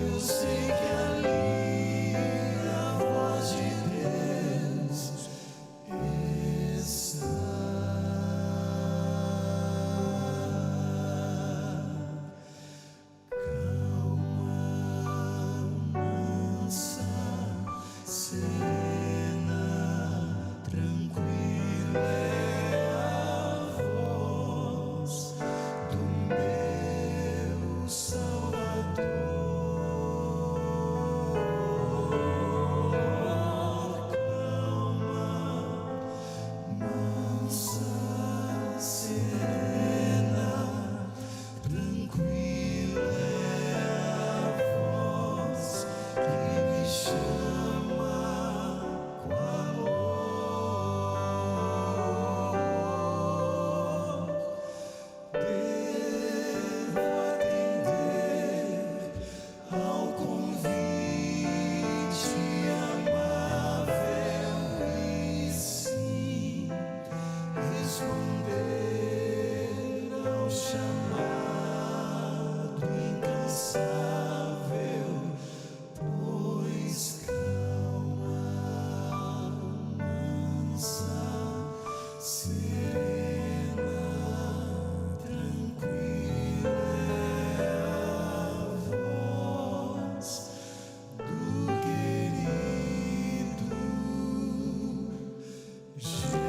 Eu sei que ali a voz de Deus está. Calma, mansa, serena, tranquila é a voz do meu Salvador. Calma, mansa, serena, tranquila é a voz que me chama com amor. Devo atender ao convite amável e sim responder ao chamado incansável, pois calma, mansa, serena, tranquila é a voz do querido Jesus.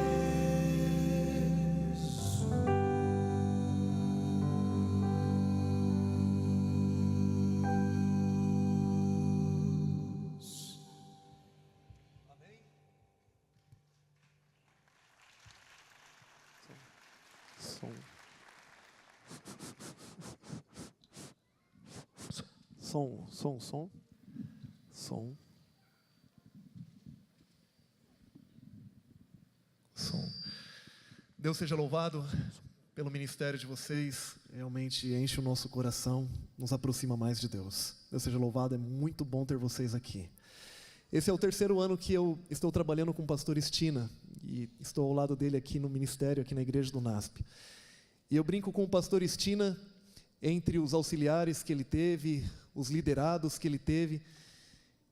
Som. Deus seja louvado pelo ministério de vocês. Realmente enche o nosso coração, nos aproxima mais de Deus. Deus seja louvado, é muito bom ter vocês aqui. Esse é o terceiro ano que eu estou trabalhando com o pastor Estina e estou ao lado dele aqui no ministério, aqui na igreja do NASP. E eu brinco com o pastor Estina, entre os auxiliares que ele teve, os liderados que ele teve,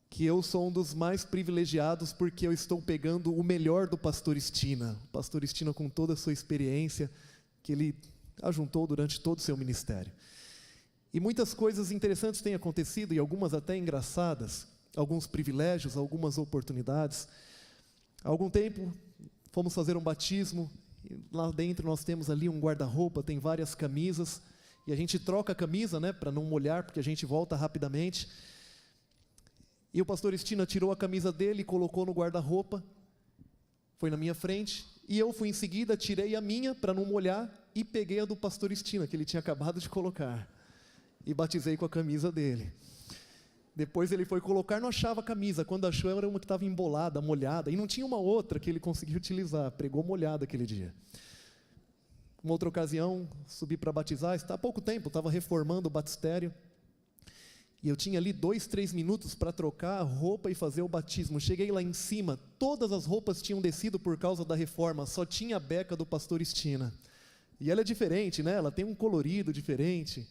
que eu sou um dos mais privilegiados porque eu estou pegando o melhor do pastor Estina. O pastor Estina, com toda a sua experiência, que ele ajuntou durante todo o seu ministério. E muitas coisas interessantes têm acontecido, e algumas até engraçadas, alguns privilégios, algumas oportunidades. Há algum tempo, fomos fazer um batismo, e lá dentro nós temos ali um guarda-roupa, tem várias camisas, e a gente troca a camisa, né, para não molhar, porque a gente volta rapidamente. E o pastor Estina tirou a camisa dele, colocou no guarda-roupa, foi na minha frente, e eu fui em seguida, tirei a minha para não molhar, e peguei a do pastor Estina, que ele tinha acabado de colocar, e batizei com a camisa dele. Depois ele foi colocar, não achava a camisa, quando achou era uma que estava embolada, molhada, e não tinha uma outra que ele conseguiu utilizar, pregou molhada aquele dia. Uma outra ocasião, subi para batizar, há pouco tempo, estava reformando o batistério, e eu tinha ali 2, 3 minutos para trocar a roupa e fazer o batismo. Cheguei lá em cima, todas as roupas tinham descido por causa da reforma, só tinha a beca do pastor Estina. E ela é diferente, né? Ela tem um colorido diferente.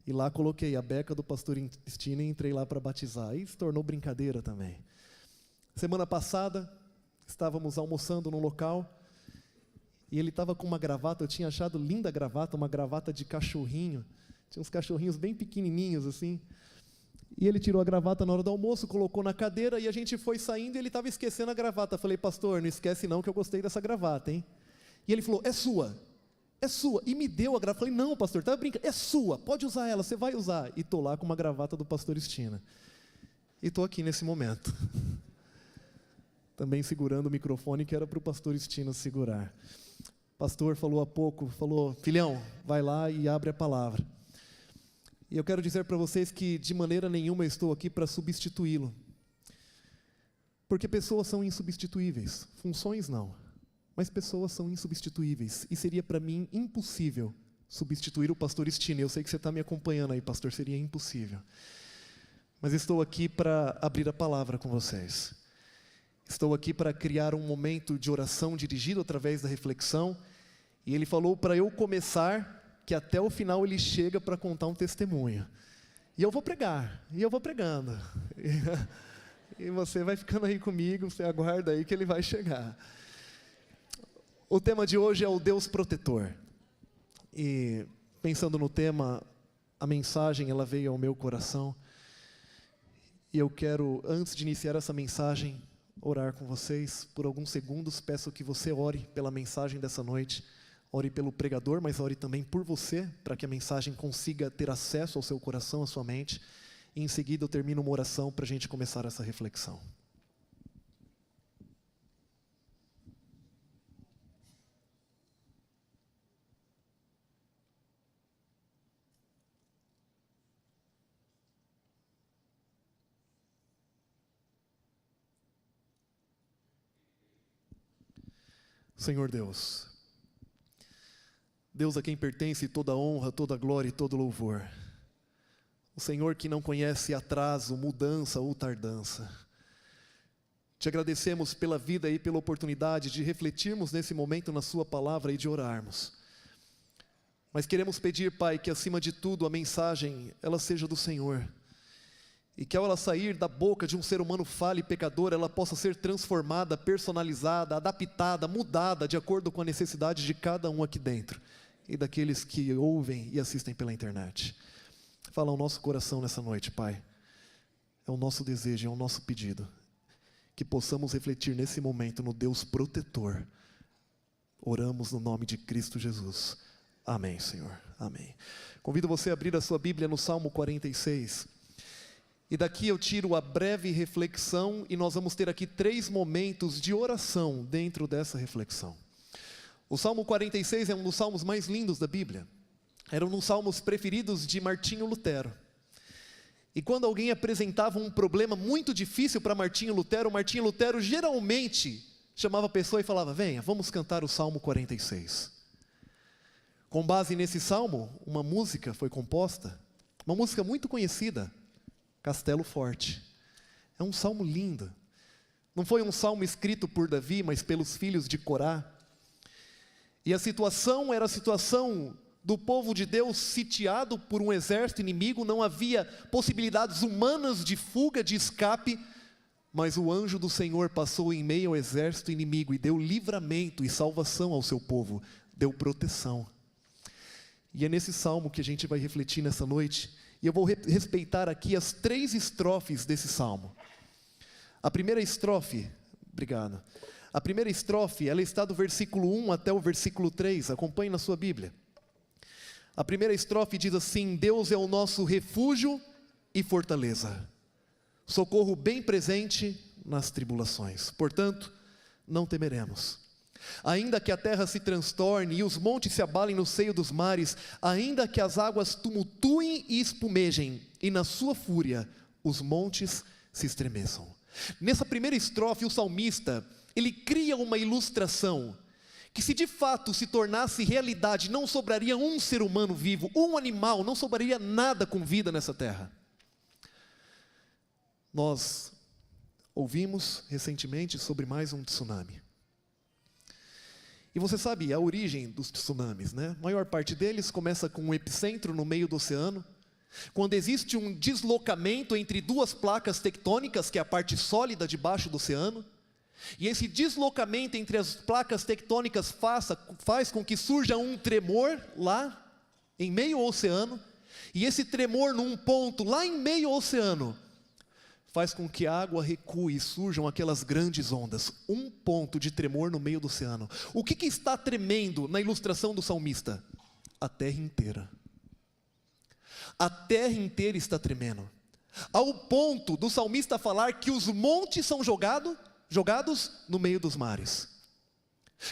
E lá coloquei a beca do pastor Estina e entrei lá para batizar. E se tornou brincadeira também. Semana passada, estávamos almoçando num local, e ele estava com uma gravata, eu tinha achado linda a gravata, uma gravata de cachorrinho. Tinha uns cachorrinhos bem pequenininhos assim. E ele tirou a gravata na hora do almoço, colocou na cadeira, e a gente foi saindo e ele estava esquecendo a gravata. Falei, pastor, não esquece não que eu gostei dessa gravata, hein? E ele falou, é sua. E me deu a gravata. Falei, não, pastor, estava brincando, é sua, pode usar ela, você vai usar. E estou lá com uma gravata do pastor Estina. E estou aqui nesse momento. Também segurando o microfone que era para o pastor Estina segurar. O pastor falou há pouco, filhão, vai lá e abre a palavra. E eu quero dizer para vocês que de maneira nenhuma eu estou aqui para substituí-lo. Porque pessoas são insubstituíveis, funções não, mas pessoas são insubstituíveis. E seria para mim impossível substituir o pastor Estina. Eu sei que você está me acompanhando aí, pastor, seria impossível. Mas estou aqui para abrir a palavra com vocês. Estou aqui para criar um momento de oração dirigido através da reflexão. E ele falou para eu começar, que até o final ele chega para contar um testemunho. E eu vou pregar, e eu vou pregando. E você vai ficando aí comigo, você aguarda aí que ele vai chegar. O tema de hoje é o Deus protetor. E pensando no tema, a mensagem ela veio ao meu coração. E eu quero, antes de iniciar essa mensagem, orar com vocês. Por alguns segundos, peço que você ore pela mensagem dessa noite. Ore pelo pregador, mas ore também por você, para que a mensagem consiga ter acesso ao seu coração, à sua mente. E em seguida eu termino uma oração para a gente começar essa reflexão. Senhor Deus, Deus a quem pertence toda honra, toda glória e todo louvor. O Senhor que não conhece atraso, mudança ou tardança. Te agradecemos pela vida e pela oportunidade de refletirmos nesse momento na sua palavra e de orarmos. Mas queremos pedir, Pai, que acima de tudo a mensagem, ela seja do Senhor. E que ao ela sair da boca de um ser humano falho e pecador, ela possa ser transformada, personalizada, adaptada, mudada, de acordo com a necessidade de cada um aqui dentro. E daqueles que ouvem e assistem pela internet. Fala ao nosso coração nessa noite, Pai. É o nosso desejo, é o nosso pedido. Que possamos refletir nesse momento no Deus protetor. Oramos no nome de Cristo Jesus. Amém, Senhor. Amém. Convido você a abrir a sua Bíblia no Salmo 46. E daqui eu tiro a breve reflexão e nós vamos ter aqui 3 momentos de oração dentro dessa reflexão. O Salmo 46 é um dos salmos mais lindos da Bíblia. Era um dos salmos preferidos de Martinho Lutero. E quando alguém apresentava um problema muito difícil para Martinho Lutero geralmente chamava a pessoa e falava: venha, vamos cantar o Salmo 46. Com base nesse salmo, uma música foi composta, uma música muito conhecida, Castelo Forte. É um salmo lindo. Não foi um salmo escrito por Davi, mas pelos filhos de Corá. E a situação era a situação do povo de Deus sitiado por um exército inimigo. Não havia possibilidades humanas de fuga, de escape, mas o anjo do Senhor passou em meio ao exército inimigo e deu livramento e salvação ao seu povo, deu proteção. E é nesse salmo que a gente vai refletir nessa noite. E eu vou respeitar aqui as 3 estrofes desse salmo. A primeira estrofe, obrigado. A primeira estrofe, ela está do versículo 1 até o versículo 3, acompanhe na sua Bíblia. A primeira estrofe diz assim: Deus é o nosso refúgio e fortaleza, socorro bem presente nas tribulações. Portanto, não temeremos. Ainda que a terra se transtorne e os montes se abalem no seio dos mares, ainda que as águas tumultuem e espumejem, e na sua fúria os montes se estremeçam. Nessa primeira estrofe, o salmista, ele cria uma ilustração, que se de fato se tornasse realidade, não sobraria um ser humano vivo, um animal, não sobraria nada com vida nessa terra. Nós ouvimos recentemente sobre mais um tsunami. E você sabe a origem dos tsunamis, né? A maior parte deles começa com um epicentro no meio do oceano, quando existe um deslocamento entre 2 placas tectônicas, que é a parte sólida debaixo do oceano, e esse deslocamento entre as placas tectônicas faz com que surja um tremor lá, em meio ao oceano, e esse tremor num ponto lá em meio ao oceano, faz com que a água recue e surjam aquelas grandes ondas. Um ponto de tremor no meio do oceano. O que está tremendo na ilustração do salmista? A terra inteira. A terra inteira está tremendo. Ao ponto do salmista falar que os montes são jogados no meio dos mares.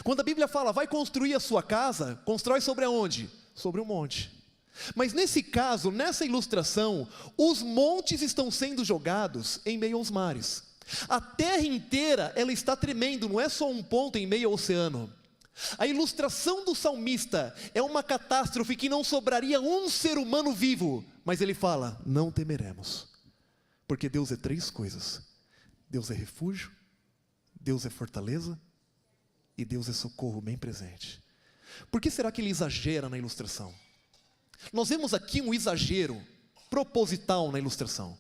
Quando a Bíblia fala, vai construir a sua casa, constrói sobre aonde? Sobre um monte. Mas nesse caso, nessa ilustração, os montes estão sendo jogados em meio aos mares. A terra inteira, ela está tremendo, não é só um ponto em meio ao oceano. A ilustração do salmista é uma catástrofe que não sobraria um ser humano vivo. Mas ele fala, não temeremos. Porque Deus é 3 coisas. Deus é refúgio, Deus é fortaleza e Deus é socorro bem presente. Por que será que ele exagera na ilustração? Nós vemos aqui um exagero proposital na ilustração.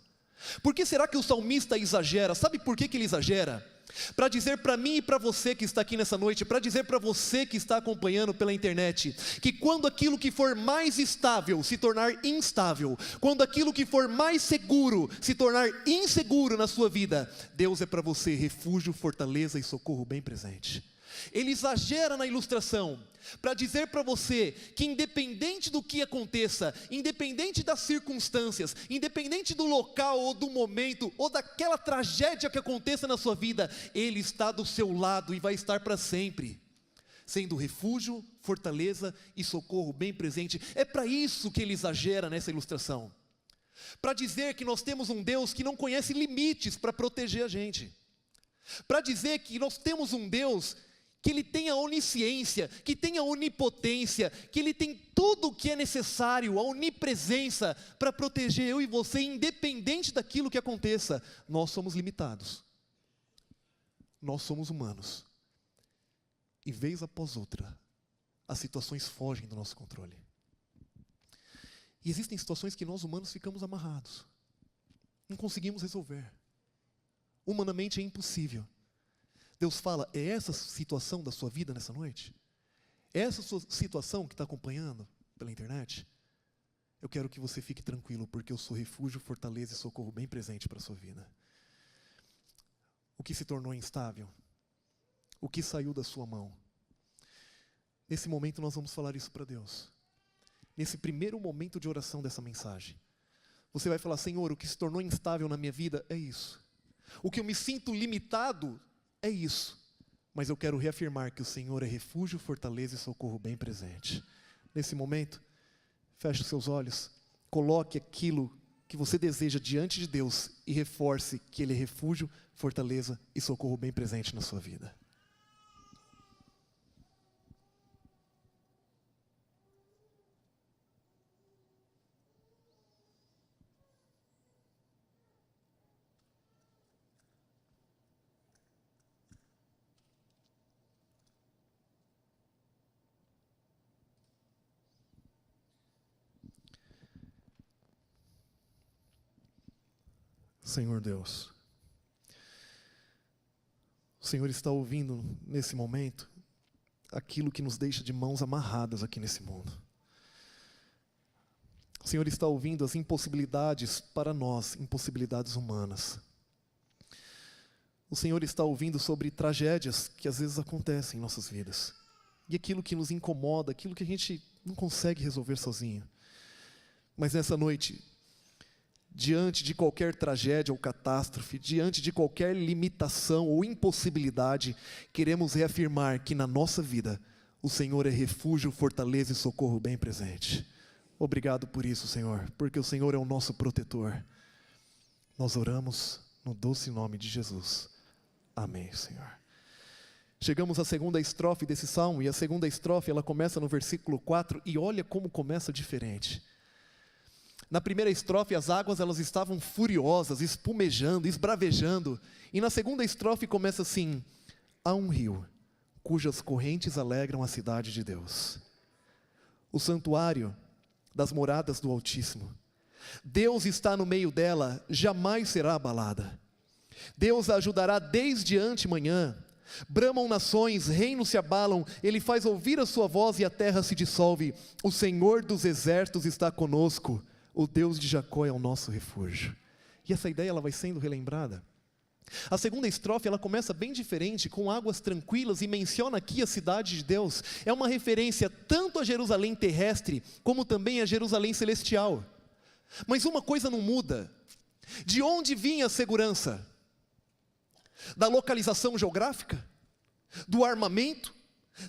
Por que será que o salmista exagera? Sabe por que ele exagera? Para dizer para mim e para você que está aqui nessa noite, para dizer para você que está acompanhando pela internet, que quando aquilo que for mais estável se tornar instável, quando aquilo que for mais seguro se tornar inseguro na sua vida, Deus é para você refúgio, fortaleza e socorro bem presente. Ele exagera na ilustração para dizer para você que independente do que aconteça, independente das circunstâncias, independente do local ou do momento ou daquela tragédia que aconteça na sua vida, Ele está do seu lado e vai estar para sempre, sendo refúgio, fortaleza e socorro bem presente. É para isso que ele exagera nessa ilustração, para dizer que nós temos um Deus que não conhece limites para proteger a gente, para dizer que nós temos um Deus que Ele tem a onisciência, que tem a onipotência, que Ele tem tudo o que é necessário, a onipresença para proteger eu e você, independente daquilo que aconteça. Nós somos limitados, nós somos humanos, e vez após outra, as situações fogem do nosso controle. E existem situações que nós humanos ficamos amarrados, não conseguimos resolver, humanamente é impossível. Deus fala, é essa situação da sua vida nessa noite? É essa sua situação que está acompanhando pela internet? Eu quero que você fique tranquilo, porque eu sou refúgio, fortaleza e socorro bem presente para a sua vida. O que se tornou instável? O que saiu da sua mão? Nesse momento nós vamos falar isso para Deus. Nesse primeiro momento de oração dessa mensagem, você vai falar, Senhor, o que se tornou instável na minha vida é isso. O que eu me sinto limitado é isso, mas eu quero reafirmar que o Senhor é refúgio, fortaleza e socorro bem presente. Nesse momento, feche os seus olhos, coloque aquilo que você deseja diante de Deus e reforce que Ele é refúgio, fortaleza e socorro bem presente na sua vida. Senhor Deus, o Senhor está ouvindo nesse momento aquilo que nos deixa de mãos amarradas aqui nesse mundo. O Senhor está ouvindo as impossibilidades para nós, impossibilidades humanas. O Senhor está ouvindo sobre tragédias que às vezes acontecem em nossas vidas. E aquilo que nos incomoda, aquilo que a gente não consegue resolver sozinho. Mas nessa noite, diante de qualquer tragédia ou catástrofe, diante de qualquer limitação ou impossibilidade, queremos reafirmar que na nossa vida, o Senhor é refúgio, fortaleza e socorro bem presente. Obrigado por isso, Senhor, porque o Senhor é o nosso protetor. Nós oramos no doce nome de Jesus. Amém, Senhor. Chegamos à segunda estrofe desse salmo, e a segunda estrofe ela começa no versículo 4, e olha como começa diferente. Na primeira estrofe as águas elas estavam furiosas, espumejando, esbravejando, e na segunda estrofe começa assim: há um rio, cujas correntes alegram a cidade de Deus, o santuário das moradas do Altíssimo. Deus está no meio dela, jamais será abalada. Deus a ajudará desde antemanhã. Bramam nações, reinos se abalam, Ele faz ouvir a sua voz e a terra se dissolve. O Senhor dos exércitos está conosco, o Deus de Jacó é o nosso refúgio. E essa ideia ela vai sendo relembrada. A segunda estrofe ela começa bem diferente, com águas tranquilas, e menciona aqui a cidade de Deus. É uma referência tanto a Jerusalém terrestre, como também a Jerusalém celestial. Mas uma coisa não muda: de onde vinha a segurança? Da localização geográfica? Do armamento?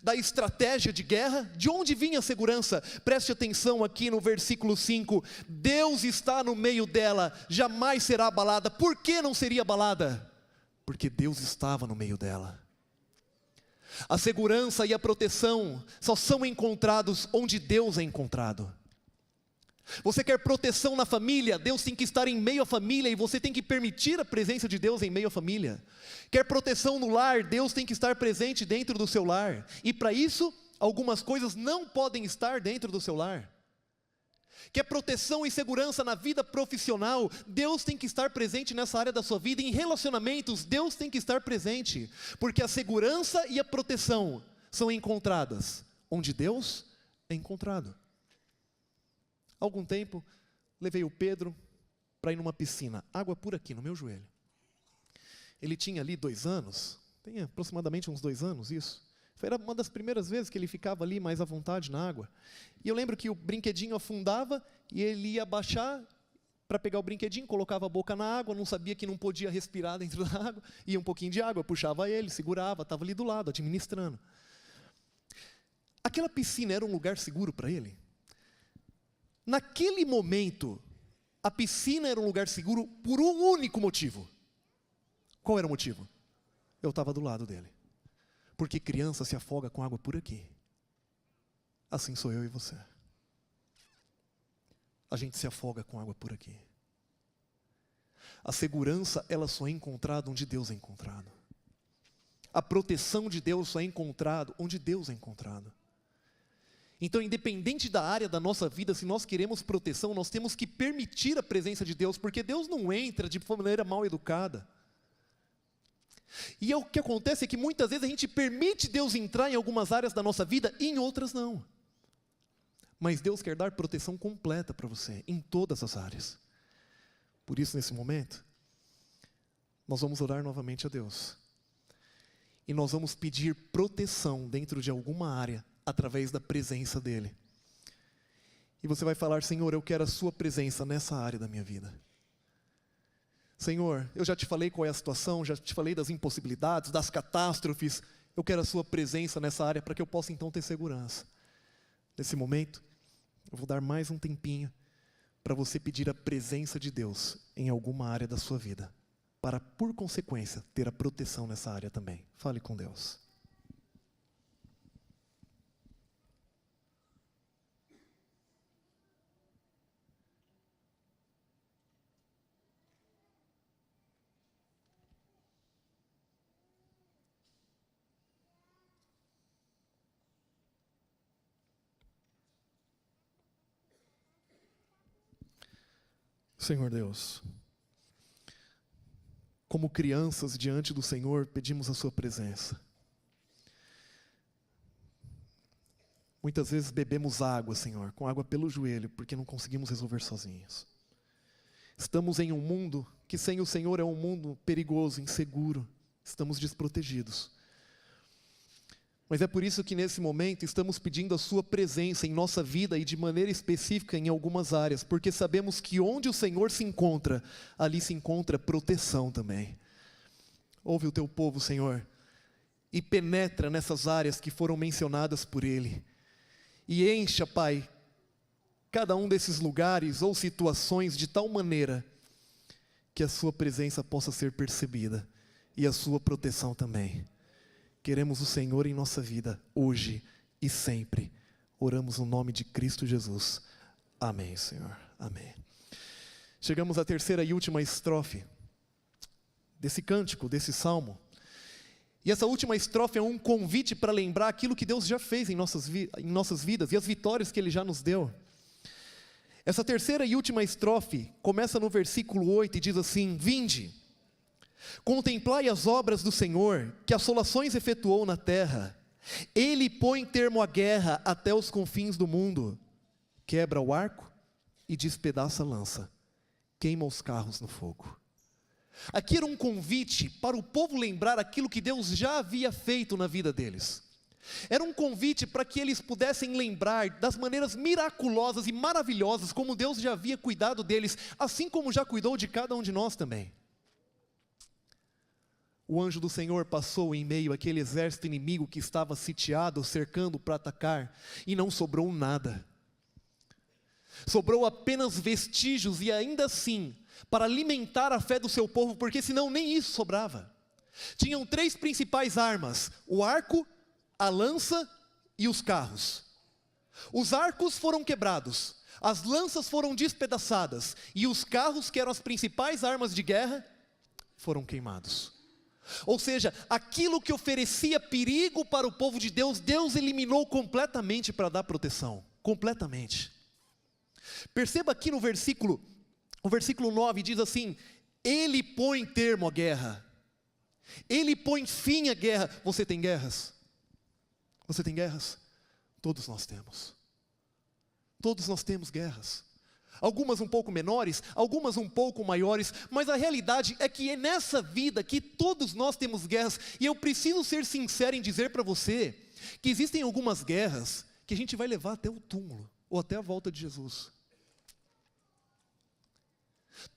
Da estratégia de guerra? De onde vinha a segurança? Preste atenção aqui no versículo 5: Deus está no meio dela, jamais será abalada. Por que não seria abalada? Porque Deus estava no meio dela. A segurança e a proteção só são encontrados onde Deus é encontrado. Você quer proteção na família? Deus tem que estar em meio à família, e você tem que permitir a presença de Deus em meio à família. Quer proteção no lar? Deus tem que estar presente dentro do seu lar, e para isso, algumas coisas não podem estar dentro do seu lar. quer proteção e segurança na vida profissional, Deus tem que estar presente nessa área da sua vida. Em relacionamentos, Deus tem que estar presente, porque a segurança e a proteção são encontradas onde Deus é encontrado. Há algum tempo, levei o Pedro para ir numa piscina, água por aqui, no meu joelho. Ele tinha ali 2 anos, tem aproximadamente uns 2 anos isso. Era uma das primeiras vezes que ele ficava ali mais à vontade na água. E eu lembro que o brinquedinho afundava e ele ia baixar para pegar o brinquedinho, colocava a boca na água, não sabia que não podia respirar dentro da água, ia um pouquinho de água, puxava ele, segurava, estava ali do lado, administrando. Aquela piscina era um lugar seguro para ele? Naquele momento, a piscina era um lugar seguro por um único motivo. Qual era o motivo? Eu estava do lado dele. Porque criança se afoga com água por aqui. Assim sou eu e você. A gente se afoga com água por aqui. A segurança, ela só é encontrada onde Deus é encontrado. A proteção de Deus só é encontrada onde Deus é encontrado. Então, independente da área da nossa vida, se nós queremos proteção, nós temos que permitir a presença de Deus, porque Deus não entra de maneira mal educada. E o que acontece é que muitas vezes a gente permite Deus entrar em algumas áreas da nossa vida e em outras não. Mas Deus quer dar proteção completa para você, em todas as áreas. Por isso, nesse momento, nós vamos orar novamente a Deus. E nós vamos pedir proteção dentro de alguma área, através da presença dEle. E você vai falar: Senhor, eu quero a sua presença nessa área da minha vida. Senhor, eu já te falei qual é a situação, já te falei das impossibilidades, das catástrofes. Eu quero a sua presença nessa área para que eu possa então ter segurança. Nesse momento, eu vou dar mais um tempinho para você pedir a presença de Deus em alguma área da sua vida, para, por consequência, ter a proteção nessa área também. Fale com Deus. Senhor Deus, como crianças diante do Senhor, pedimos a sua presença. Muitas vezes bebemos água, Senhor, com água pelo joelho, porque não conseguimos resolver sozinhos. Estamos em um mundo que sem o Senhor é um mundo perigoso, inseguro, estamos desprotegidos. Mas é por isso que nesse momento estamos pedindo a sua presença em nossa vida e de maneira específica em algumas áreas, porque sabemos que onde o Senhor se encontra, ali se encontra proteção também. Ouve o teu povo, Senhor, e penetra nessas áreas que foram mencionadas por Ele. E encha, Pai, cada um desses lugares ou situações de tal maneira que a sua presença possa ser percebida e a sua proteção também. Queremos o Senhor em nossa vida, hoje e sempre. Oramos no nome de Cristo Jesus. Amém, Senhor. Amém. Chegamos à terceira e última estrofe desse cântico, desse salmo. E essa última estrofe é um convite para lembrar aquilo que Deus já fez em nossas vidas e as vitórias que Ele já nos deu. Essa terceira e última estrofe começa no versículo 8 e diz assim: Vinde, contemplai as obras do Senhor, que assolações efetuou na terra. Ele põe termo à guerra até os confins do mundo. Quebra o arco e despedaça a lança. Queima os carros no fogo. Aqui era um convite para o povo lembrar aquilo que Deus já havia feito na vida deles. Era um convite para que eles pudessem lembrar das maneiras miraculosas e maravilhosas como Deus já havia cuidado deles, assim como já cuidou de cada um de nós também. O anjo do Senhor passou em meio àquele exército inimigo que estava sitiado, cercando para atacar, e não sobrou nada. Sobrou apenas vestígios, e ainda assim, para alimentar a fé do seu povo, porque senão nem isso sobrava. Tinham 3 principais armas: o arco, a lança e os carros. Os arcos foram quebrados, as lanças foram despedaçadas, e os carros, que eram as principais armas de guerra, foram queimados. Ou seja, aquilo que oferecia perigo para o povo de Deus, Deus eliminou completamente para dar proteção, completamente. Perceba aqui no versículo, o versículo 9 diz assim: Ele põe termo à guerra. Ele põe fim à guerra. Você tem guerras? Você tem guerras? Todos nós temos. Todos nós temos guerras. Algumas um pouco menores, algumas um pouco maiores, mas a realidade é que é nessa vida que todos nós temos guerras, e eu preciso ser sincero em dizer para você que existem algumas guerras que a gente vai levar até o túmulo, ou até a volta de Jesus.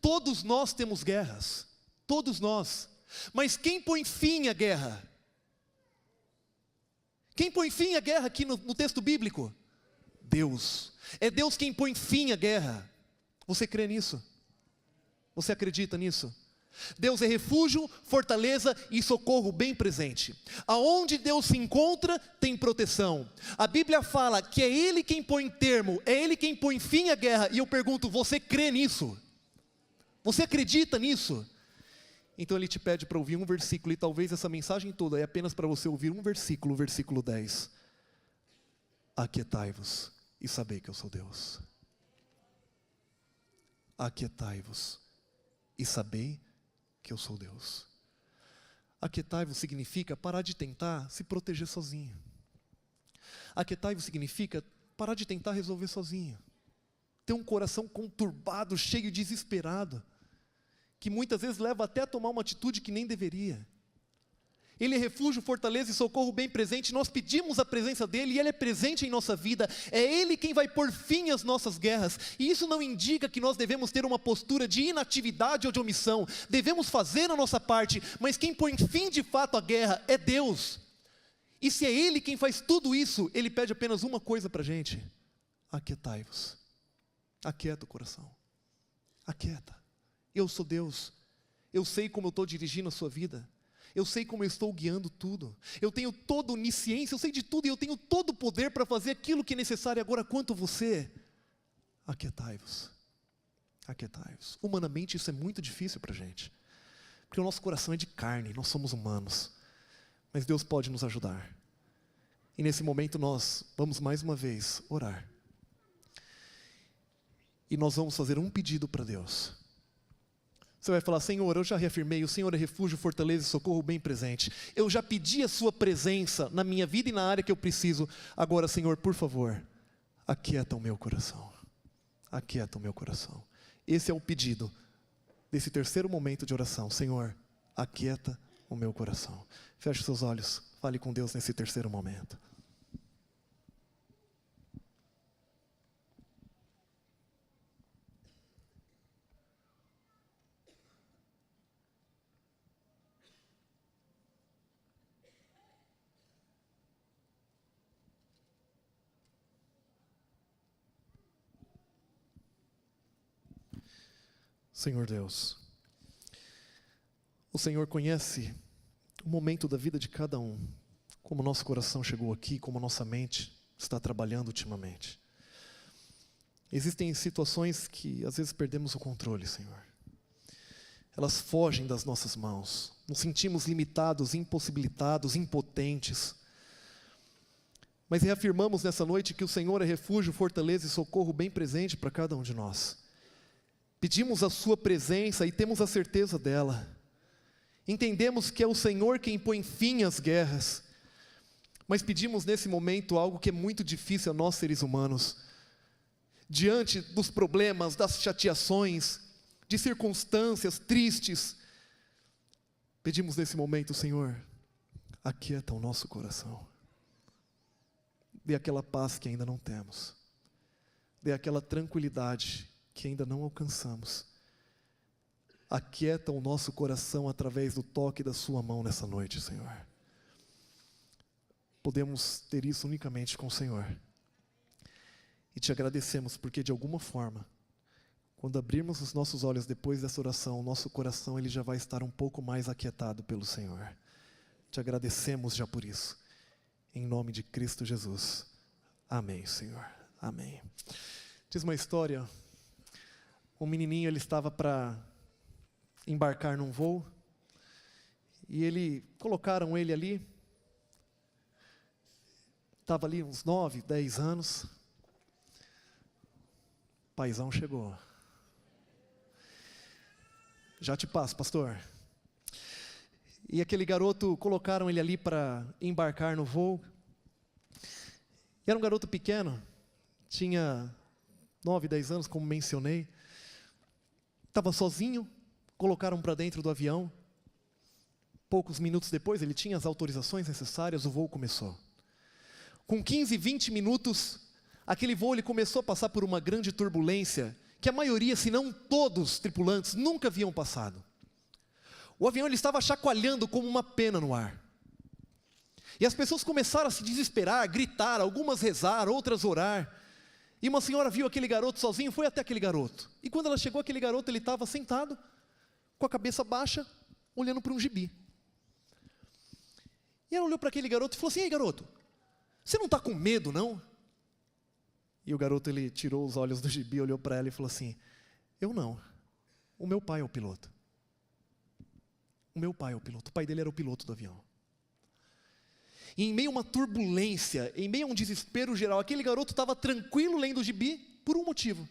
Todos nós temos guerras, todos nós, mas quem põe fim à guerra? Quem põe fim à guerra aqui no texto bíblico? Deus. É Deus quem põe fim à guerra. Você crê nisso? Você acredita nisso? Deus é refúgio, fortaleza e socorro bem presente. Aonde Deus se encontra, tem proteção. A Bíblia fala que é Ele quem põe termo, é Ele quem põe fim à guerra. E eu pergunto, você crê nisso? Você acredita nisso? Então Ele te pede para ouvir um versículo, e talvez essa mensagem toda é apenas para você ouvir um versículo, o versículo 10. Aquietai-vos e sabei que eu sou Deus. Aquietai-vos e sabei que eu sou Deus. Aquietai-vos significa parar de tentar se proteger sozinho. Aquietai-vos significa parar de tentar resolver sozinho. Ter um coração conturbado, cheio, desesperado, que muitas vezes leva até a tomar uma atitude que nem deveria. Ele é refúgio, fortaleza e socorro bem presente. Nós pedimos a presença dEle e Ele é presente em nossa vida. É Ele quem vai pôr fim às nossas guerras. E isso não indica que nós devemos ter uma postura de inatividade ou de omissão. Devemos fazer a nossa parte, mas quem põe fim de fato à guerra é Deus. E se é Ele quem faz tudo isso, Ele pede apenas uma coisa para a gente: aquietai-vos. Aquieta o coração. Aquieta. Eu sou Deus. Eu sei como eu estou dirigindo a sua vida. Eu sei como eu estou guiando tudo. Eu tenho toda onisciência, eu sei de tudo e eu tenho todo o poder para fazer aquilo que é necessário. Agora, quanto você, aquietai-vos. Aquietai-vos. Humanamente isso é muito difícil para a gente, porque o nosso coração é de carne, nós somos humanos. Mas Deus pode nos ajudar. E nesse momento nós vamos mais uma vez orar. E nós vamos fazer um pedido para Deus. Você vai falar: Senhor, eu já reafirmei, o Senhor é refúgio, fortaleza e socorro bem presente. Eu já pedi a sua presença na minha vida e na área que eu preciso. Agora, Senhor, por favor, aquieta o meu coração. Aquieta o meu coração. Esse é o pedido desse terceiro momento de oração. Senhor, aquieta o meu coração. Feche seus olhos, fale com Deus nesse terceiro momento. Senhor Deus, o Senhor conhece o momento da vida de cada um, como o nosso coração chegou aqui, como a nossa mente está trabalhando ultimamente. Existem situações que às vezes perdemos o controle, Senhor. Elas fogem das nossas mãos, nos sentimos limitados, impossibilitados, impotentes. Mas reafirmamos nessa noite que o Senhor é refúgio, fortaleza e socorro bem presente para cada um de nós. Pedimos a sua presença e temos a certeza dela. Entendemos que é o Senhor quem põe fim às guerras. Mas pedimos nesse momento algo que é muito difícil a nós seres humanos. Diante dos problemas, das chateações, de circunstâncias tristes, pedimos nesse momento: Senhor, aquieta o nosso coração. Dê aquela paz que ainda não temos. Dê aquela tranquilidade que ainda não alcançamos. Aquieta o nosso coração através do toque da sua mão nessa noite, Senhor. Podemos ter isso unicamente com o Senhor. E te agradecemos porque de alguma forma, quando abrirmos os nossos olhos depois dessa oração, o nosso coração ele já vai estar um pouco mais aquietado pelo Senhor. Te agradecemos já por isso. Em nome de Cristo Jesus. Amém, Senhor. Amém. Diz uma história. Um menininho, ele estava para embarcar num voo. E colocaram ele ali. Estava ali uns 9, 10 anos. Paizão chegou. Já te passo, pastor. E aquele garoto, colocaram ele ali para embarcar no voo. E era um garoto pequeno, tinha 9, 10 anos, como mencionei. Estava sozinho, colocaram para dentro do avião. Poucos minutos depois, ele tinha as autorizações necessárias, o voo começou. Com 15, 20 minutos, aquele voo ele começou a passar por uma grande turbulência, que a maioria, se não todos os tripulantes, nunca haviam passado. O avião ele estava chacoalhando como uma pena no ar. E as pessoas começaram a se desesperar, gritar, algumas rezar, outras orar. E uma senhora viu aquele garoto sozinho, foi até aquele garoto. E quando ela chegou, aquele garoto ele estava sentado, com a cabeça baixa, olhando para um gibi. E ela olhou para aquele garoto e falou assim: ei, garoto, você não está com medo, não? E o garoto ele tirou os olhos do gibi, olhou para ela e falou assim: eu não, o meu pai é o piloto. O meu pai é o piloto, o pai dele era o piloto do avião. E em meio a uma turbulência, em meio a um desespero geral, aquele garoto estava tranquilo lendo o gibi por um motivo.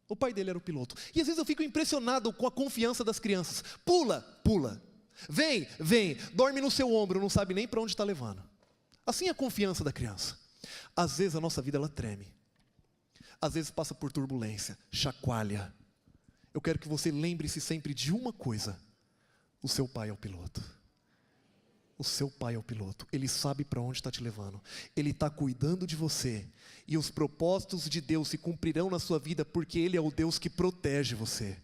O pai dele era o piloto. E às vezes eu fico impressionado com a confiança das crianças. Pula, pula. Vem, vem. Dorme no seu ombro, não sabe nem para onde está levando. Assim é a confiança da criança. Às vezes a nossa vida ela treme. Às vezes passa por turbulência, chacoalha. Eu quero que você lembre-se sempre de uma coisa. O seu pai é o piloto. O seu pai é o piloto. Ele sabe para onde está te levando. Ele está cuidando de você. E os propósitos de Deus se cumprirão na sua vida, porque Ele é o Deus que protege você.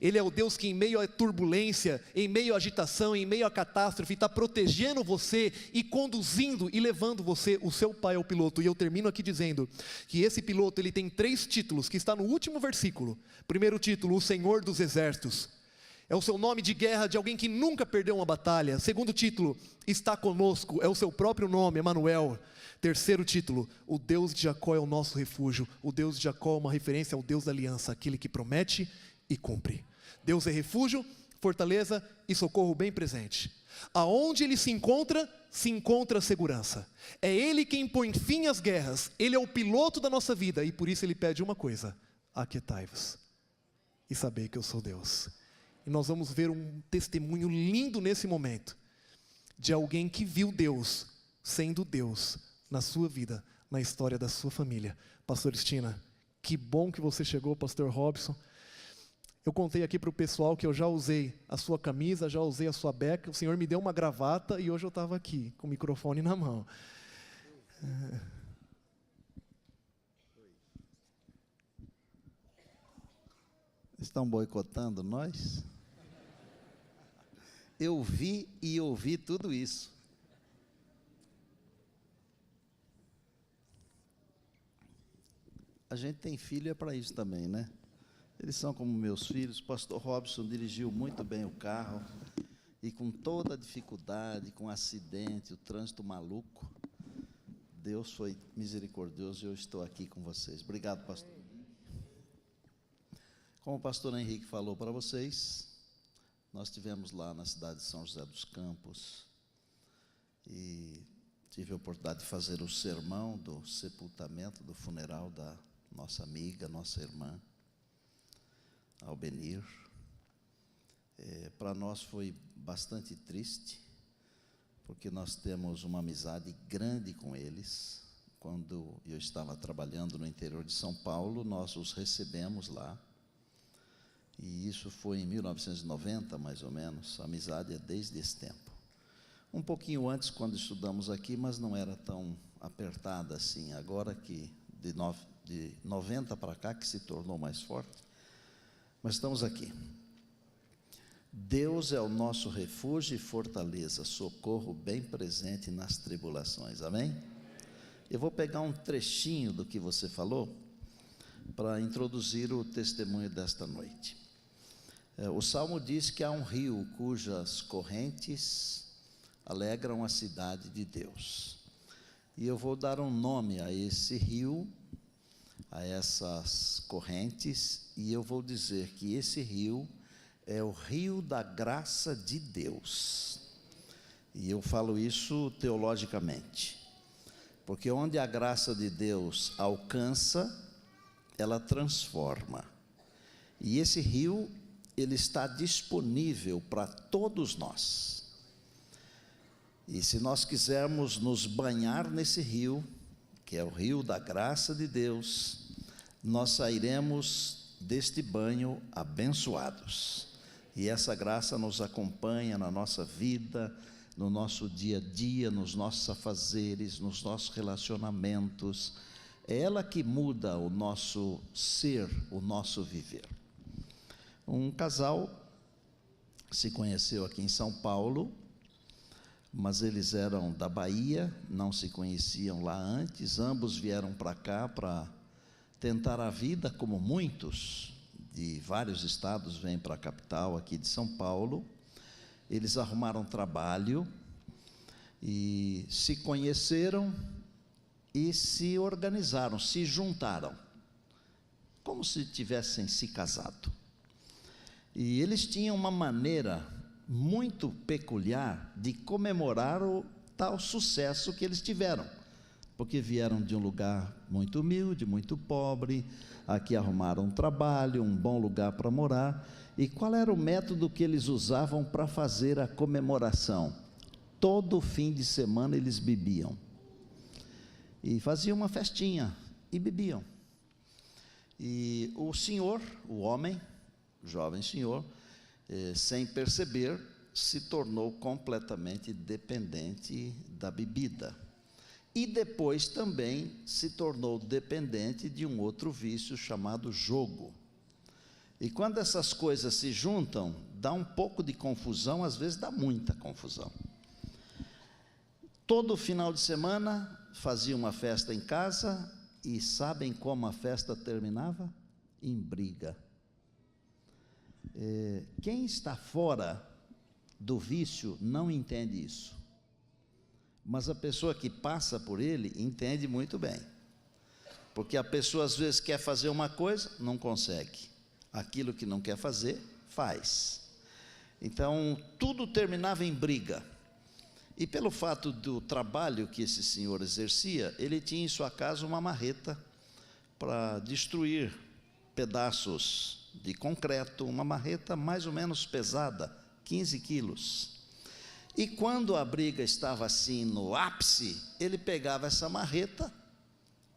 Ele é o Deus que em meio à turbulência, em meio à agitação, em meio à catástrofe, está protegendo você e conduzindo e levando você. O seu pai é o piloto. E eu termino aqui dizendo que esse piloto ele tem 3 títulos, que está no último versículo. Primeiro título, o Senhor dos Exércitos. É o seu nome de guerra de alguém que nunca perdeu uma batalha. Segundo título, está conosco, é o seu próprio nome, Emanuel. Terceiro título, o Deus de Jacó é o nosso refúgio. O Deus de Jacó é uma referência ao Deus da aliança, aquele que promete e cumpre. Deus é refúgio, fortaleza e socorro bem presente. Aonde Ele se encontra segurança. É Ele quem põe fim às guerras. Ele é o piloto da nossa vida e por isso Ele pede uma coisa: aquietai-vos e sabei que eu sou Deus. E nós vamos ver um testemunho lindo nesse momento, de alguém que viu Deus, sendo Deus, na sua vida, na história da sua família. Pastor Estina, que bom que você chegou, Pastor Robson. Eu contei aqui para o pessoal que eu já usei a sua camisa, já usei a sua beca, o Senhor me deu uma gravata e hoje eu estava aqui, com o microfone na mão. Estão boicotando nós? Eu vi e ouvi tudo isso. A gente tem filho é para isso também, né? Eles são como meus filhos. O pastor Robson dirigiu muito bem o carro e com toda a dificuldade, com acidente, o trânsito maluco, Deus foi misericordioso e eu estou aqui com vocês. Obrigado, pastor. Como o pastor Henrique falou para vocês, nós estivemos lá na cidade de São José dos Campos e tive a oportunidade de fazer o sermão do sepultamento, do funeral da nossa amiga, nossa irmã, Albenir. Para nós foi bastante triste, porque nós temos uma amizade grande com eles. Quando eu estava trabalhando no interior de São Paulo, nós os recebemos lá. E isso foi em 1990, mais ou menos. A amizade é desde esse tempo. Um pouquinho antes, quando estudamos aqui, mas não era tão apertada assim. Agora que de 90 para cá que se tornou mais forte. Mas estamos aqui. Deus é o nosso refúgio e fortaleza, socorro bem presente nas tribulações. Amém? Eu vou pegar um trechinho do que você falou para introduzir o testemunho desta noite. O Salmo diz que há um rio cujas correntes alegram a cidade de Deus. E eu vou dar um nome a esse rio, a essas correntes, e eu vou dizer que esse rio é o rio da graça de Deus. E eu falo isso teologicamente, porque onde a graça de Deus alcança, ela transforma. E esse rio, ele está disponível para todos nós. E se nós quisermos nos banhar nesse rio, que é o rio da graça de Deus, nós sairemos deste banho abençoados. E essa graça nos acompanha na nossa vida, no nosso dia a dia, nos nossos afazeres, nos nossos relacionamentos. É ela que muda o nosso ser, o nosso viver. Um casal se conheceu aqui em São Paulo, mas eles eram da Bahia, não se conheciam lá antes. Ambos vieram para cá para tentar a vida, como muitos de vários estados vêm para a capital aqui de São Paulo. Eles arrumaram trabalho e se conheceram e se organizaram, se juntaram, como se tivessem se casado. E eles tinham uma maneira muito peculiar de comemorar o tal sucesso que eles tiveram, porque vieram de um lugar muito humilde, muito pobre, aqui arrumaram um trabalho, um bom lugar para morar. E qual era o método que eles usavam para fazer a comemoração? Todo fim de semana eles bebiam, e faziam uma festinha, e bebiam. E o senhor, o homem, o jovem senhor, sem perceber, se tornou completamente dependente da bebida. E depois também se tornou dependente de um outro vício chamado jogo. E quando essas coisas se juntam, dá um pouco de confusão, às vezes dá muita confusão. Todo final de semana fazia uma festa em casa, e sabem como a festa terminava? Em briga. Quem está fora do vício não entende isso, mas a pessoa que passa por ele entende muito bem, porque a pessoa às vezes quer fazer uma coisa, não consegue, aquilo que não quer fazer, faz. Então tudo terminava em briga. E pelo fato do trabalho que esse senhor exercia, ele tinha em sua casa uma marreta para destruir pedaços de concreto, uma marreta mais ou menos pesada, 15 quilos. E quando a briga estava assim no ápice, ele pegava essa marreta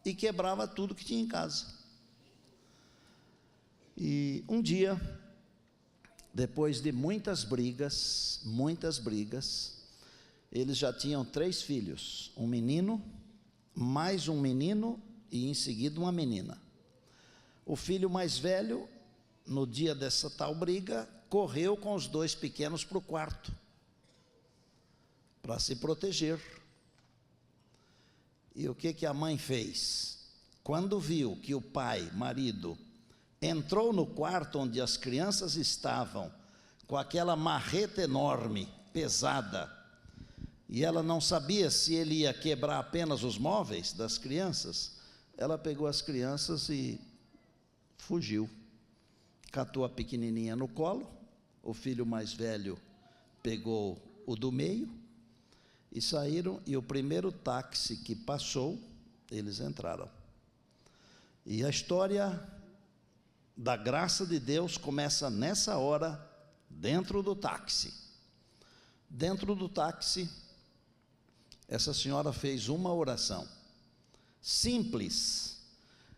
e quebrava tudo que tinha em casa. E um dia, depois de muitas brigas, eles já tinham 3 filhos, um menino, mais um menino e em seguida uma menina. O filho mais velho, no dia dessa tal briga, correu com os 2 pequenos para o quarto, para se proteger. E o que a mãe fez? Quando viu que o pai, marido, entrou no quarto onde as crianças estavam, com aquela marreta enorme, pesada, e ela não sabia se ele ia quebrar apenas os móveis das crianças, ela pegou as crianças e fugiu. Catou a pequenininha no colo, o filho mais velho pegou o do meio, e saíram, e o primeiro táxi que passou, eles entraram. E a história da graça de Deus começa nessa hora, dentro do táxi. Dentro do táxi, essa senhora fez uma oração simples,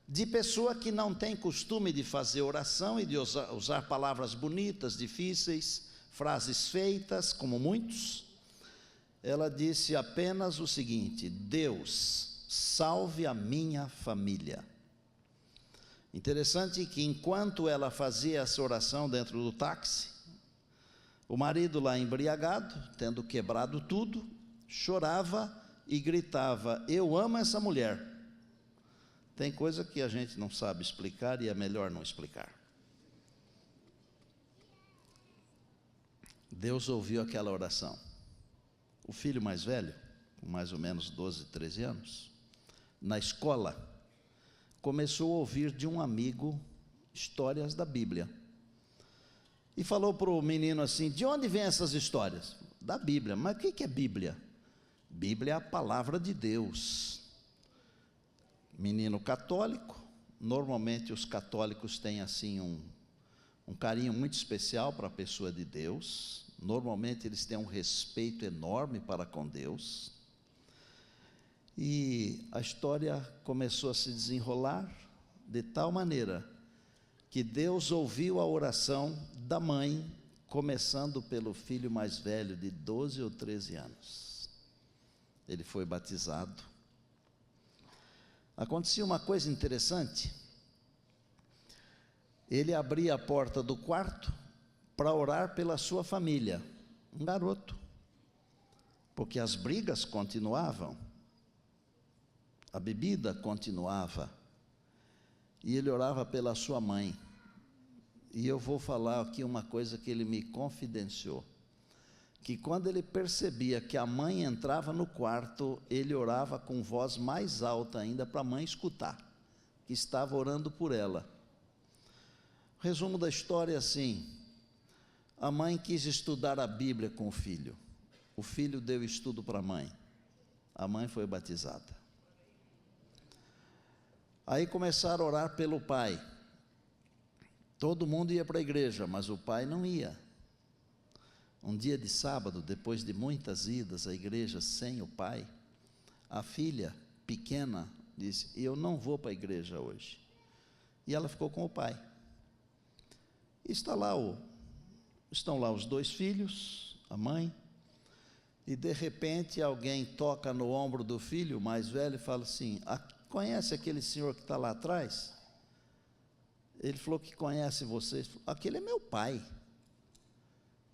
de pessoa que não tem costume de fazer oração e de usar palavras bonitas, difíceis, frases feitas, como muitos. Ela disse apenas o seguinte: Deus, salve a minha família. Interessante que enquanto ela fazia essa oração dentro do táxi, o marido lá embriagado, tendo quebrado tudo, chorava e gritava: eu amo essa mulher. Tem coisa que a gente não sabe explicar e é melhor não explicar. Deus ouviu aquela oração. O filho mais velho, com mais ou menos 12, 13 anos, na escola, começou a ouvir de um amigo histórias da Bíblia. E falou para o menino assim: de onde vêm essas histórias? Da Bíblia. Mas o que é Bíblia? Bíblia é a palavra de Deus. Menino católico, Normalmente os católicos têm assim um carinho muito especial para a pessoa de Deus. Normalmente eles têm um respeito enorme para com Deus. E a história começou a se desenrolar de tal maneira que Deus ouviu a oração da mãe, começando pelo filho mais velho de 12 ou 13 anos. Ele foi batizado. Acontecia uma coisa interessante. Ele abria a porta do quarto para orar pela sua família, um garoto, porque as brigas continuavam, a bebida continuava, e ele orava pela sua mãe. E eu vou falar aqui uma coisa que ele me confidenciou, que quando ele percebia que a mãe entrava no quarto, ele orava com voz mais alta ainda para a mãe escutar, que estava orando por ela. O resumo da história é assim: a mãe quis estudar a Bíblia com o filho deu estudo para a mãe foi batizada. Aí começaram a orar pelo pai. Todo mundo ia para a igreja, mas o pai não ia. Um dia de sábado, depois de muitas idas à igreja sem o pai, a filha pequena disse: eu não vou para a igreja hoje. E ela ficou com o pai. E estão lá os dois filhos, a mãe, e de repente alguém toca no ombro do filho mais velho e fala assim: conhece aquele senhor que está lá atrás? Ele falou que conhece vocês. Aquele é meu pai.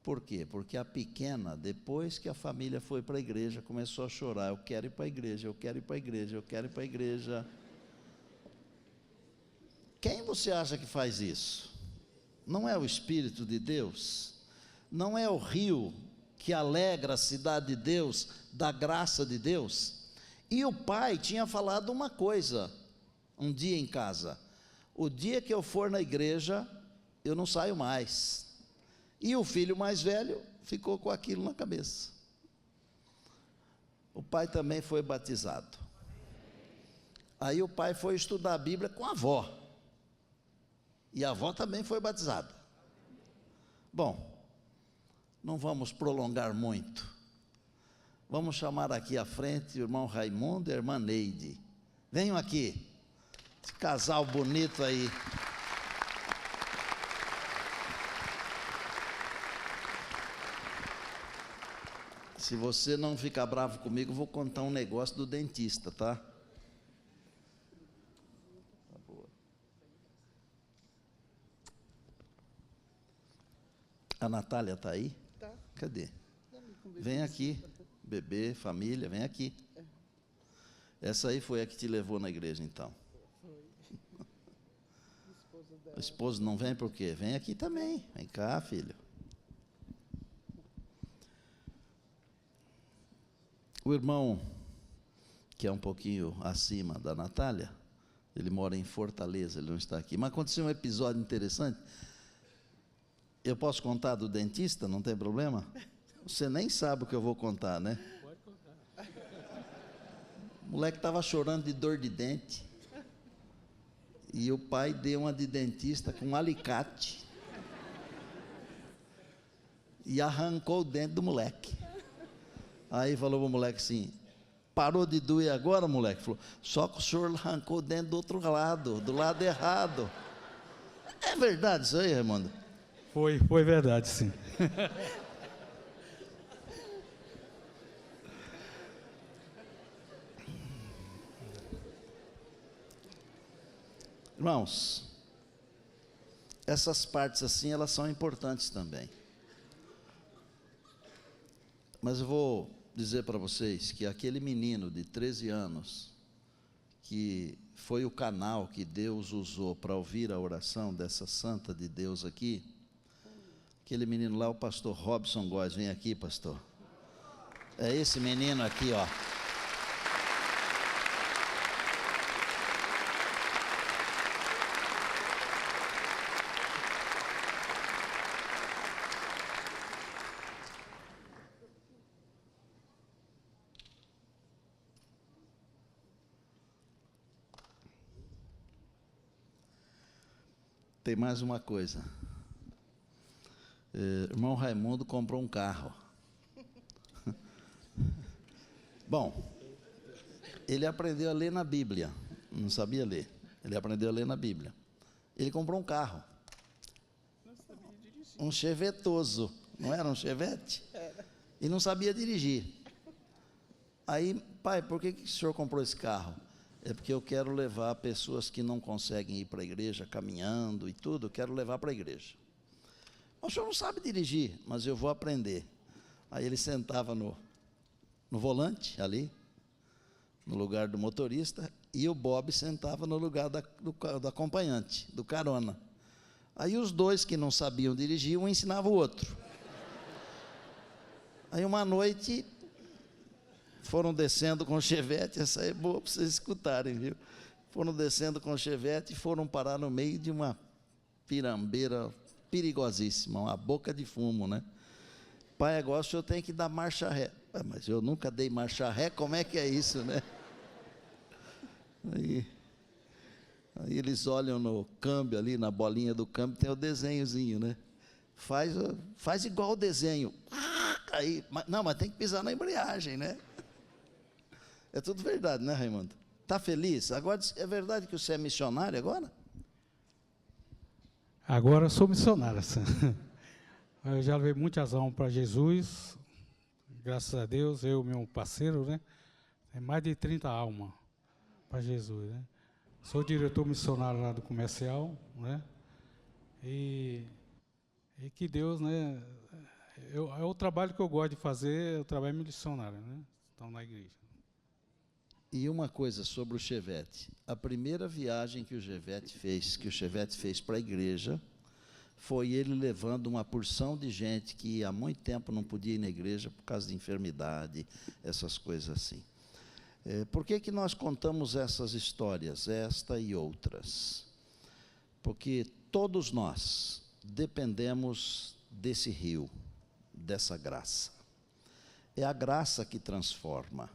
Por quê? Porque a pequena, depois que a família foi para a igreja, começou a chorar: eu quero ir para a igreja, eu quero ir para a igreja, eu quero ir para a igreja. Quem você acha que faz isso? Não é o Espírito de Deus? Não é o rio que alegra a cidade de Deus, da graça de Deus? E o pai tinha falado uma coisa um dia em casa: o dia que eu for na igreja, eu não saio mais. E o filho mais velho ficou com aquilo na cabeça. O pai também foi batizado. Aí o pai foi estudar a Bíblia com a avó. E a avó também foi batizada. Bom, não vamos prolongar muito. Vamos chamar aqui à frente o irmão Raimundo e a irmã Neide. Venham aqui. Esse casal bonito aí. Se você não ficar bravo comigo, eu vou contar um negócio do dentista, tá? Tá boa. A Natália está aí? Tá. Cadê? Vem aqui, bebê, família, vem aqui. Essa aí foi a que te levou na igreja, então. O esposo não vem por quê? Vem aqui também. Vem cá, filho. O irmão, que é um pouquinho acima da Natália, ele mora em Fortaleza, ele não está aqui. Mas aconteceu um episódio interessante. Eu posso contar do dentista, não tem problema? Você nem sabe o que eu vou contar, né? Pode contar. O moleque estava chorando de dor de dente. E o pai deu uma de dentista com um alicate. E arrancou o dente do moleque. Aí falou para o moleque assim: parou de doer agora, moleque? Falou: só que o senhor arrancou o dente do outro lado, do lado errado. É verdade isso aí, Raimundo? Foi verdade, sim. Irmãos, essas partes assim, elas são importantes também. Mas eu vou dizer para vocês que aquele menino de 13 anos, que foi o canal que Deus usou para ouvir a oração dessa santa de Deus aqui, aquele menino lá, o pastor Robson Góes, vem aqui, pastor. É esse menino aqui, ó. Tem mais uma coisa. Irmão Raimundo comprou um carro. Bom, ele aprendeu a ler na Bíblia. Não sabia ler. Ele aprendeu a ler na Bíblia. Ele comprou um carro. Um chevetoso. Não era um chevette? Era. E não sabia dirigir. Aí, pai, por que o senhor comprou esse carro? É porque eu quero levar pessoas que não conseguem ir para a igreja caminhando e tudo, eu quero levar para a igreja. O senhor não sabe dirigir, mas eu vou aprender. Aí ele sentava no volante, ali, no lugar do motorista, e o Bob sentava no lugar do acompanhante, do carona. Aí os dois que não sabiam dirigir, um ensinava o outro. Aí uma noite, foram descendo com o chevette, essa é boa para vocês escutarem, viu? Foram descendo com o chevette e foram parar no meio de uma pirambeira perigosíssima, uma boca de fumo, né? Pai, agora o senhor tem que dar marcha ré. Mas eu nunca dei marcha ré, como é que é isso, né? Aí eles olham no câmbio ali, na bolinha do câmbio, tem o desenhozinho, né? Faz igual o desenho. Aí, mas tem que pisar na embreagem, né? É tudo verdade, né, Raimundo? Está feliz? Agora, é verdade que você é missionário agora? Agora eu sou missionário. Assim. Eu já levei muitas almas para Jesus. Graças a Deus, eu e meu parceiro, né? Tem mais de 30 almas para Jesus, né? Sou diretor missionário lá do comercial, né? E que Deus, né? É o trabalho que eu gosto de fazer, é o trabalho missionário, né? Estão na igreja. E uma coisa sobre o Chevette. A primeira viagem que o Chevette fez para a igreja, foi ele levando uma porção de gente que há muito tempo não podia ir na igreja por causa de enfermidade, essas coisas assim. Por que nós contamos essas histórias, esta e outras? Porque todos nós dependemos desse rio, dessa graça. É a graça que transforma.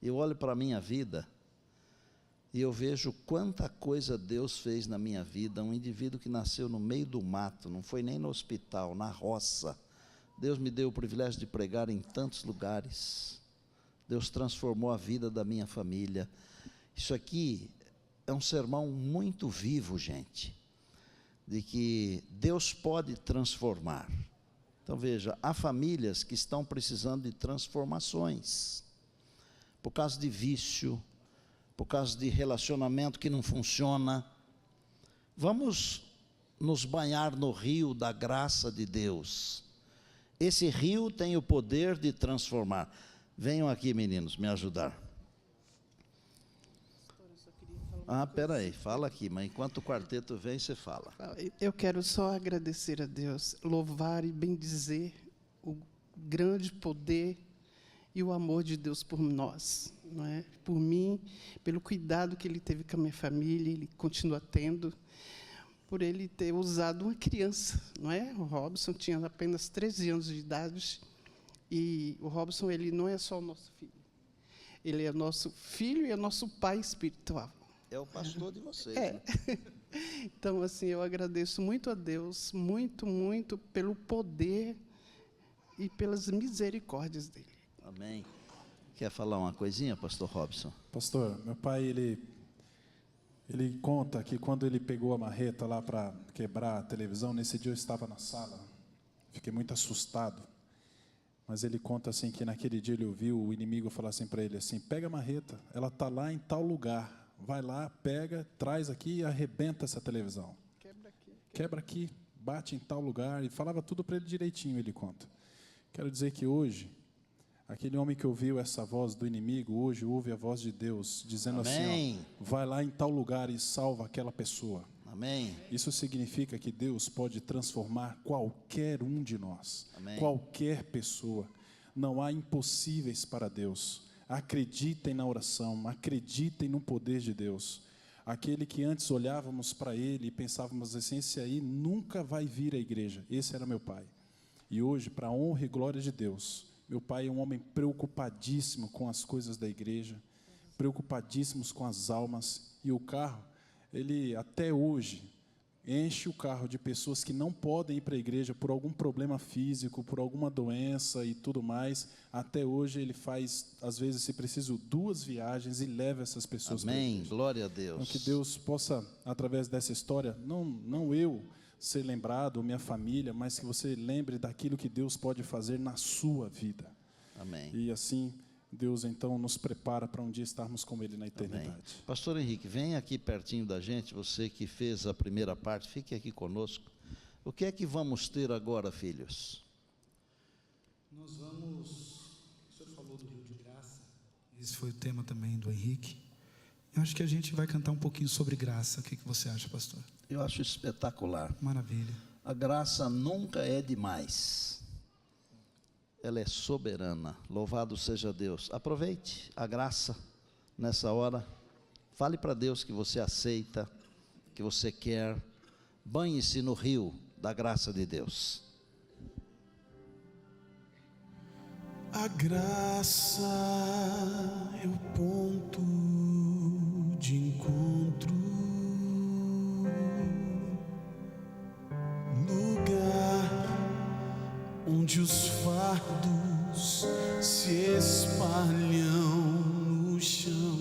Eu olho para a minha vida e eu vejo quanta coisa Deus fez na minha vida. Um indivíduo que nasceu no meio do mato, não foi nem no hospital, na roça. Deus me deu o privilégio de pregar em tantos lugares. Deus transformou a vida da minha família. Isso aqui é um sermão muito vivo, gente, de que Deus pode transformar. Então veja, há famílias que estão precisando de transformações, por causa de vício, por causa de relacionamento que não funciona. Vamos nos banhar no rio da graça de Deus. Esse rio tem o poder de transformar. Venham aqui, meninos, me ajudar. Espera aí, fala aqui, mas enquanto o quarteto vem, você fala. Eu quero só agradecer a Deus, louvar e bendizer o grande poder e o amor de Deus por nós, não é? Por mim, pelo cuidado que Ele teve com a minha família, Ele continua tendo, por Ele ter usado uma criança, não é? O Robson tinha apenas 13 anos de idade, e o Robson, ele não é só o nosso filho, ele é nosso filho e é nosso pai espiritual. É o pastor de vocês, né? né? Então, assim, eu agradeço muito a Deus, muito, muito, pelo poder e pelas misericórdias dEle. Amém. Quer falar uma coisinha, pastor Robson? Pastor, meu pai, ele conta que quando ele pegou a marreta lá para quebrar a televisão, nesse dia eu estava na sala, fiquei muito assustado. Mas ele conta assim que naquele dia ele ouviu o inimigo falar assim para ele assim: pega a marreta, ela está lá em tal lugar, vai lá, pega, traz aqui e arrebenta essa televisão. Quebra aqui, bate em tal lugar, e falava tudo para ele direitinho, ele conta. Quero dizer que hoje, aquele homem que ouviu essa voz do inimigo, hoje ouve a voz de Deus, dizendo Amém. assim, ó, vai lá em tal lugar e salva aquela pessoa. Amém. Isso significa que Deus pode transformar qualquer um de nós, Amém. qualquer pessoa. Não há impossíveis para Deus. Acreditem na oração, acreditem no poder de Deus. Aquele que antes olhávamos para ele e pensávamos assim, esse aí nunca vai vir à igreja. Esse era meu pai. E hoje, para a honra e glória de Deus, meu pai é um homem preocupadíssimo com as coisas da igreja, preocupadíssimos com as almas. E o carro, ele até hoje, enche o carro de pessoas que não podem ir para a igreja por algum problema físico, por alguma doença e tudo mais. Até hoje ele faz, às vezes, se preciso, 2 viagens e leva essas pessoas para a Amém. igreja. Glória a Deus. Então, que Deus possa, através dessa história, não eu ser lembrado, ou minha família, mas que você lembre daquilo que Deus pode fazer na sua vida. Amém. E assim, Deus então nos prepara para um dia estarmos com Ele na Amém. eternidade. Pastor Henrique, vem aqui pertinho da gente, você que fez a primeira parte, fique aqui conosco. O que é que vamos ter agora, filhos? Nós vamos. O senhor falou do Rio de Graça. Esse foi o tema também do Henrique. Eu acho que a gente vai cantar um pouquinho sobre graça. O que você acha, pastor? Eu acho espetacular. Maravilha. A graça nunca é demais. Ela é soberana. Louvado seja Deus. Aproveite a graça nessa hora. Fale para Deus que você aceita, que você quer. Banhe-se no rio da graça de Deus. A graça é o ponto de encontro, lugar onde os fardos se espalham no chão,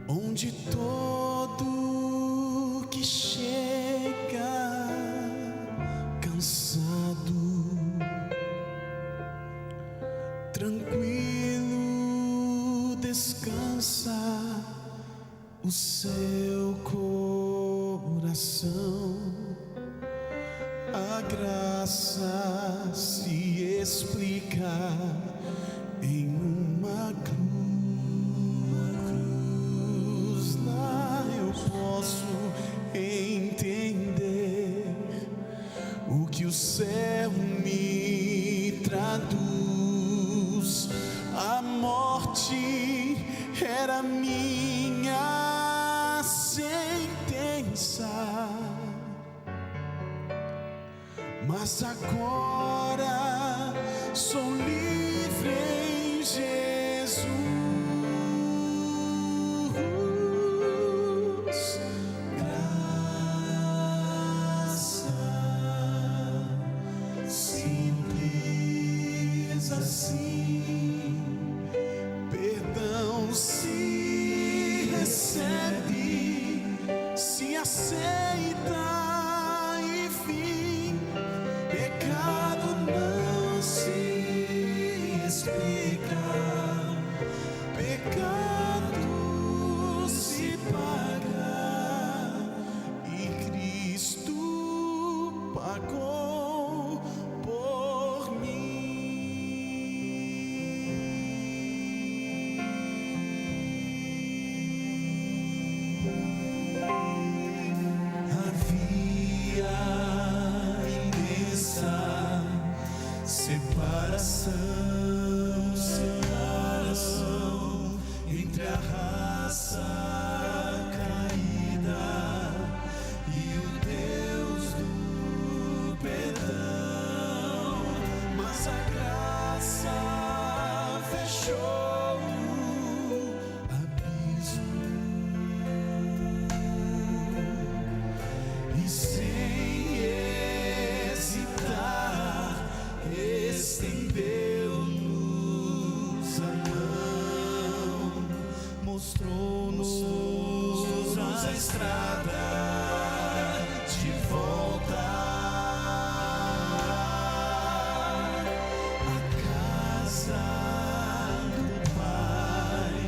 onde todo que chega cansado, tranquilo, descansa o seu coração. A graça se explica em uma cruz. Lá eu posso entender o que o céu me traduz. A morte era minha sentença, mas agora sou livre em Jesus. Graça simples assim, perdão se recebe, se aceita. Pecado não se explica, pecado se paga, e Cristo pagou por mim. Havia separação entre a raça caída e o Deus do perdão, mas a graça fechou o abismo e sem hesitar estendeu-nos a mão, mostrou-nos a estrada de volta à casa do Pai,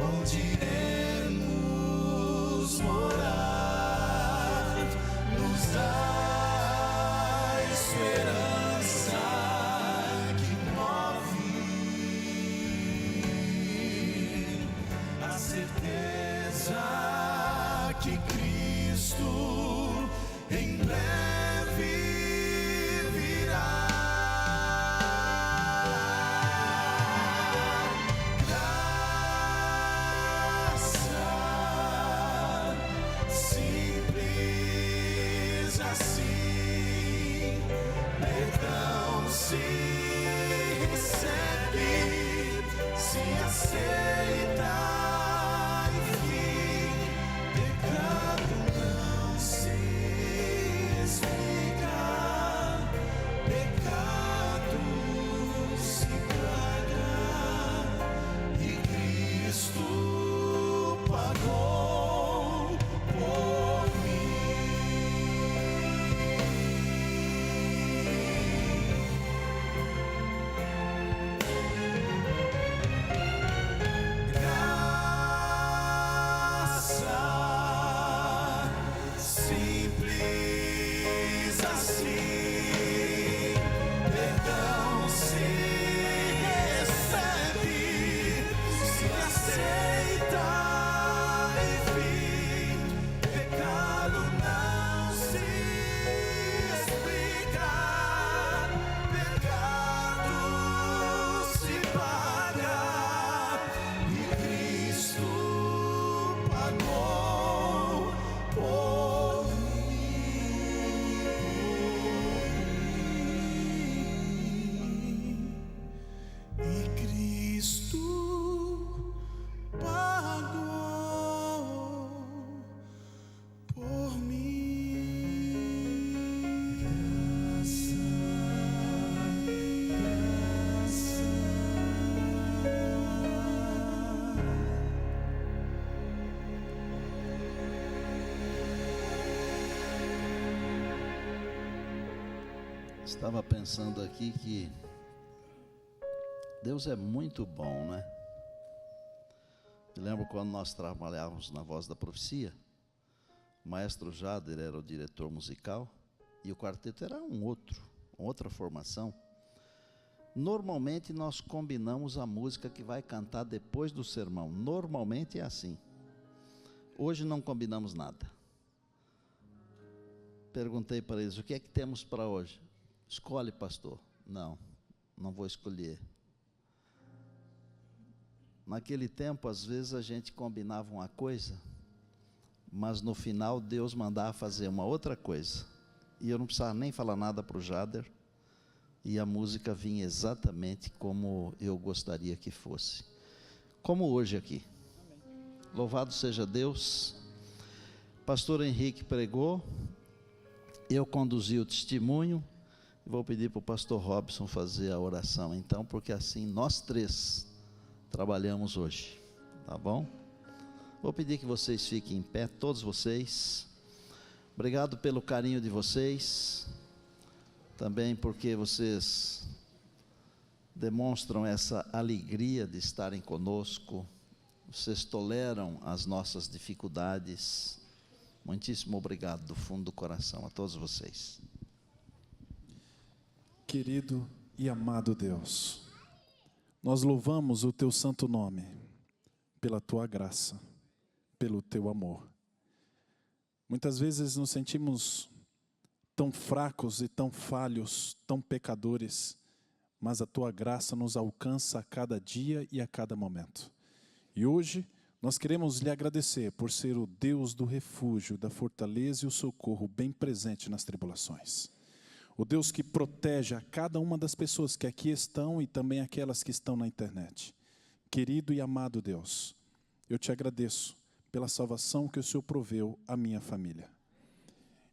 onde iremos morar, nos dá esperança que move, a certeza que Cristo Estava pensando aqui que Deus é muito bom, né? Eu lembro quando nós trabalhávamos na Voz da Profecia, o maestro Jader era o diretor musical e o quarteto era outra formação. Normalmente nós combinamos a música que vai cantar depois do sermão. Normalmente é assim. Hoje não combinamos nada. Perguntei para eles, o que é que temos para hoje? Escolhe, pastor. Não vou escolher. Naquele tempo, às vezes a gente combinava uma coisa, mas no final Deus mandava fazer uma outra coisa. E eu não precisava nem falar nada para o Jader, e a música vinha exatamente como eu gostaria que fosse. Como hoje aqui. Louvado seja Deus. Pastor Henrique pregou, eu conduzi o testemunho. Vou pedir para o pastor Robson fazer a oração então, porque assim nós três trabalhamos hoje, tá bom? Vou pedir que vocês fiquem em pé, todos vocês. Obrigado pelo carinho de vocês, também porque vocês demonstram essa alegria de estarem conosco, vocês toleram as nossas dificuldades. Muitíssimo obrigado do fundo do coração a todos vocês. Querido e amado Deus, nós louvamos o teu santo nome, pela tua graça, pelo teu amor. Muitas vezes nos sentimos tão fracos e tão falhos, tão pecadores, mas a tua graça nos alcança a cada dia e a cada momento. E hoje nós queremos lhe agradecer por ser o Deus do refúgio, da fortaleza e o socorro bem presente nas tribulações. O Deus que protege a cada uma das pessoas que aqui estão e também aquelas que estão na internet. Querido e amado Deus, eu te agradeço pela salvação que o Senhor proveu à minha família.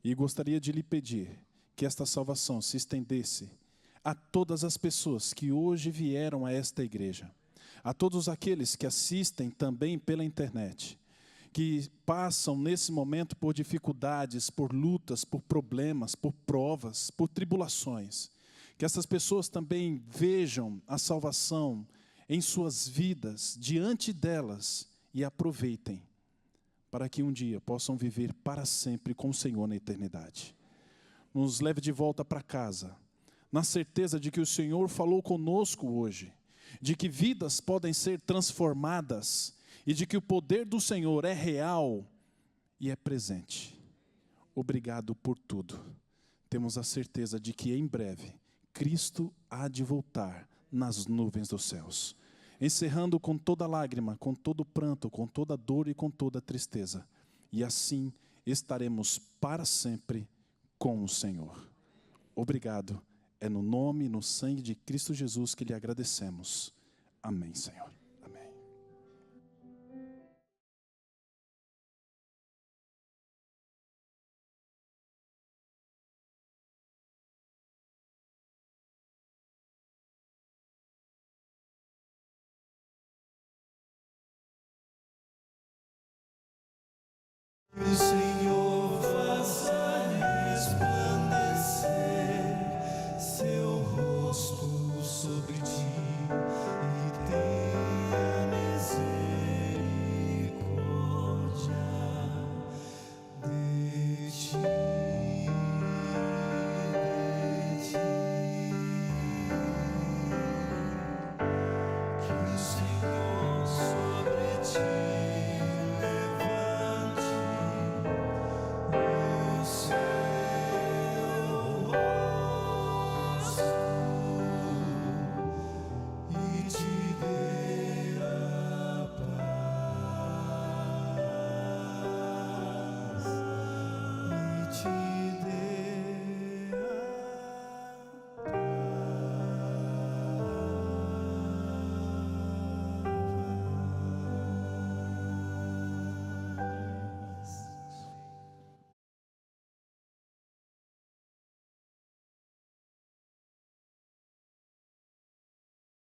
E gostaria de lhe pedir que esta salvação se estendesse a todas as pessoas que hoje vieram a esta igreja, a todos aqueles que assistem também pela internet, que passam nesse momento por dificuldades, por lutas, por problemas, por provas, por tribulações. Que essas pessoas também vejam a salvação em suas vidas, diante delas, e aproveitem, para que um dia possam viver para sempre com o Senhor na eternidade. Nos leve de volta para casa, na certeza de que o Senhor falou conosco hoje, de que vidas podem ser transformadas, e de que o poder do Senhor é real e é presente. Obrigado por tudo. Temos a certeza de que em breve Cristo há de voltar nas nuvens dos céus, encerrando com toda lágrima, com todo pranto, com toda dor e com toda tristeza. E assim estaremos para sempre com o Senhor. Obrigado. É no nome e no sangue de Cristo Jesus que lhe agradecemos. Amém, Senhor. O Senhor